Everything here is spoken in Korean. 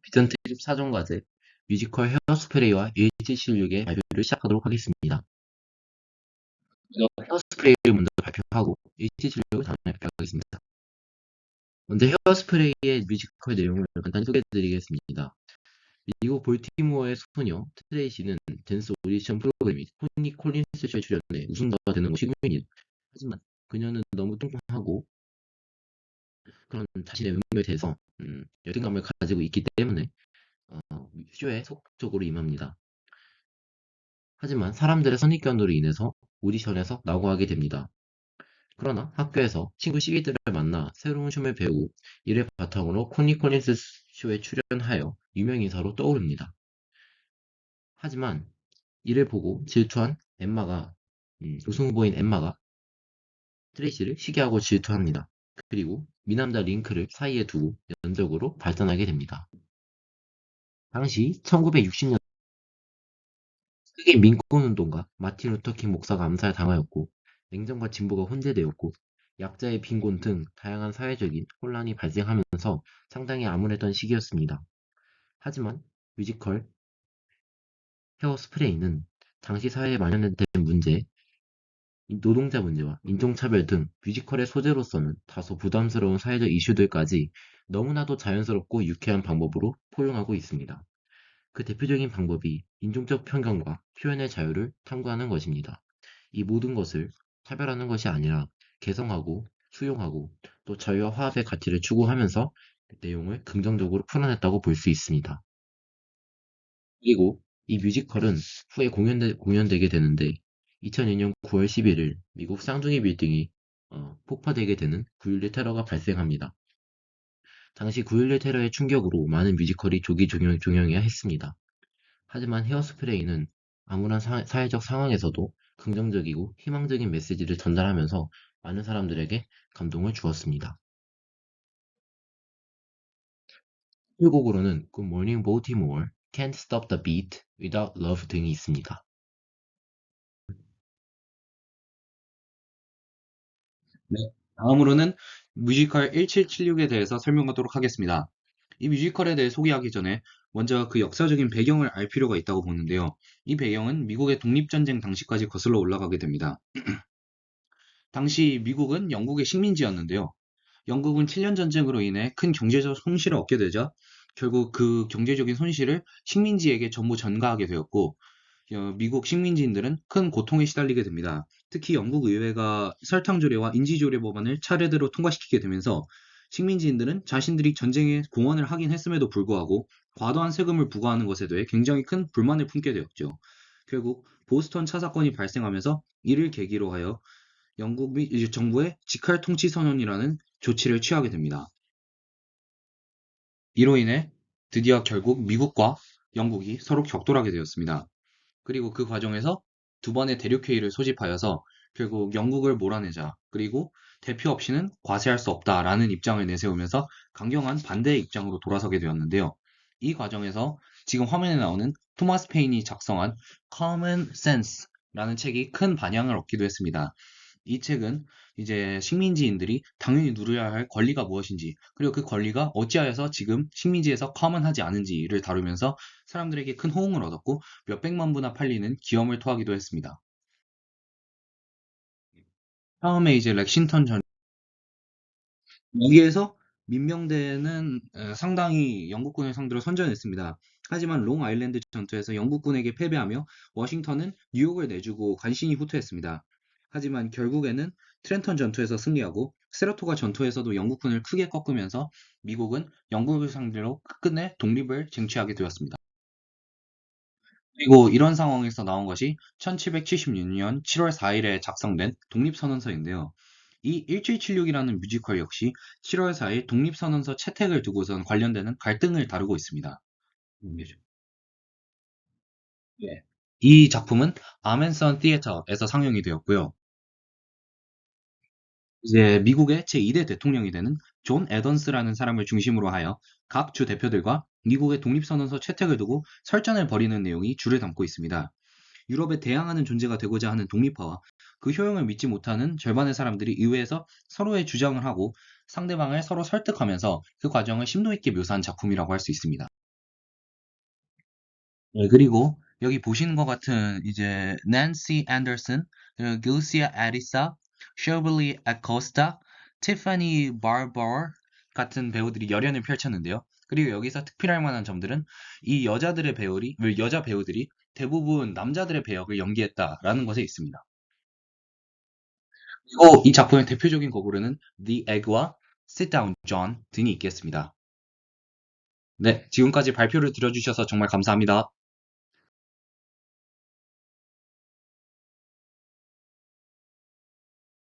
비전 트립 사전과제 뮤지컬 헤어스프레이와 일제시울육의 발표를 시작하도록 하겠습니다. 먼저 헤어스프레이를 먼저 발표하고 일제시울육을 다음에 발표하겠습니다. 먼저 헤어스프레이의 뮤지컬 내용을 간단히 소개해드리겠습니다. 미국 볼티모어의 소녀 트레이시는 댄스 오디션 프로그램인 토니 콜린스 쇼에 출연해 우승자가 되는 것이 꿈입니다. 하지만 그녀는 너무 뚱뚱하고 그런 자신의 외모에 대해서 열등감을 가지고 있기 때문에 쇼에 적극적으로 임합니다. 하지만 사람들의 선입견으로 인해서 오디션에서 낙오하게 됩니다. 그러나 학교에서 친구 시기들을 만나 새로운 춤을 배우고 이를 바탕으로 코니 콜린스 쇼에 출연하여 유명인사로 떠오릅니다. 하지만 이를 보고 질투한 우승 후보인 엠마가 트레이시를 시기하고 질투합니다. 그리고 미남자 링크를 사이에 두고 연적으로 발전하게 됩니다. 당시 1960년 흑인 민권운동가 마틴 루터킹 목사가 암살당하였고 냉정과 진보가 혼재되었고 약자의 빈곤 등 다양한 사회적인 혼란이 발생하면서 상당히 암울했던 시기였습니다. 하지만 뮤지컬 헤어스프레이는 당시 사회에 만연된 문제, 노동자 문제와 인종차별 등 뮤지컬의 소재로서는 다소 부담스러운 사회적 이슈들까지 너무나도 자연스럽고 유쾌한 방법으로 포용하고 있습니다. 그 대표적인 방법이 인종적 편견과 표현의 자유를 탐구하는 것입니다. 이 모든 것을 차별하는 것이 아니라 개성하고 수용하고 또 자유와 화합의 가치를 추구하면서 내용을 긍정적으로 풀어냈다고 볼 수 있습니다. 그리고 이 뮤지컬은 후에 공연되게 되는데 2002년 9월 11일 미국 쌍둥이 빌딩이 폭파되게 되는 9.11 테러가 발생합니다. 당시 9.11 테러의 충격으로 많은 뮤지컬이 조기 종영해야 했습니다. 하지만 헤어스프레이는 암울한 사회적 상황에서도 긍정적이고 희망적인 메시지를 전달하면서 많은 사람들에게 감동을 주었습니다. 후곡으로는 Good Morning Baltimore, Can't Stop the Beat, Without Love 등이 있습니다. 네. 다음으로는 뮤지컬 1776에 대해서 설명하도록 하겠습니다. 이 뮤지컬에 대해 소개하기 전에 먼저 그 역사적인 배경을 알 필요가 있다고 보는데요. 이 배경은 미국의 독립전쟁 당시까지 거슬러 올라가게 됩니다. 당시 미국은 영국의 식민지였는데요. 영국은 7년 전쟁으로 인해 큰 경제적 손실을 얻게 되자 결국 그 경제적인 손실을 식민지에게 전부 전가하게 되었고 미국 식민지인들은 큰 고통에 시달리게 됩니다. 특히 영국 의회가 설탕조례와 인지조례 법안을 차례대로 통과시키게 되면서 식민지인들은 자신들이 전쟁에 공헌을 하긴 했음에도 불구하고 과도한 세금을 부과하는 것에 대해 굉장히 큰 불만을 품게 되었죠. 결국 보스턴 차 사건이 발생하면서 이를 계기로 하여 영국 이제 정부의 직할 통치 선언이라는 조치를 취하게 됩니다. 이로 인해 드디어 결국 미국과 영국이 서로 격돌하게 되었습니다. 그리고 그 과정에서 두 번의 대륙회의를 소집하여서 결국 영국을 몰아내자, 그리고 대표 없이는 과세할 수 없다라는 입장을 내세우면서 강경한 반대의 입장으로 돌아서게 되었는데요. 이 과정에서 지금 화면에 나오는 토마스 페인이 작성한 Common Sense라는 책이 큰 반향을 얻기도 했습니다. 이 책은 이제 식민지인들이 당연히 누려야 할 권리가 무엇인지, 그리고 그 권리가 어찌하여서 지금 식민지에서 커먼하지 않은지를 다루면서 사람들에게 큰 호응을 얻었고 몇백만 부나 팔리는 기염을 토하기도 했습니다. 처음에 이제 렉싱턴 전 여기에서 민명대는 상당히 영국군을 상대로 선전했습니다. 하지만 롱 아일랜드 전투에서 영국군에게 패배하며 워싱턴은 뉴욕을 내주고 간신히 후퇴했습니다. 하지만 결국에는 트렌턴 전투에서 승리하고 세라토가 전투에서도 영국군을 크게 꺾으면서 미국은 영국을 상대로 끝끝내 독립을 쟁취하게 되었습니다. 그리고 이런 상황에서 나온 것이 1776년 7월 4일에 작성된 독립선언서인데요. 이 1776이라는 뮤지컬 역시 7월 4일 독립선언서 채택을 두고선 관련되는 갈등을 다루고 있습니다. 예. 이 작품은 아멘선 티에터에서 상영이 되었고요. 이제 미국의 제2대 대통령이 되는 존 애던스라는 사람을 중심으로 하여 각 주 대표들과 미국의 독립선언서 채택을 두고 설전을 벌이는 내용이 주를 담고 있습니다. 유럽에 대항하는 존재가 되고자 하는 독립파와 그 효용을 믿지 못하는 절반의 사람들이 의회에서 서로의 주장을 하고 상대방을 서로 설득하면서 그 과정을 심도 있게 묘사한 작품이라고 할 수 있습니다. 네, 그리고 여기 보시는 것 같은 이제 낸시 앤더슨, 글시아 에리사, 셔블리 아코스타, 티파니 바버 같은 배우들이 열연을 펼쳤는데요. 그리고 여기서 특별할 만한 점들은 이 여자 배우들이 대부분 남자들의 배역을 연기했다라는 것에 있습니다. 그리고 이 작품의 대표적인 거구로는 The Egg와 Sit Down John 등이 있겠습니다. 네, 지금까지 발표를 들어주셔서 정말 감사합니다.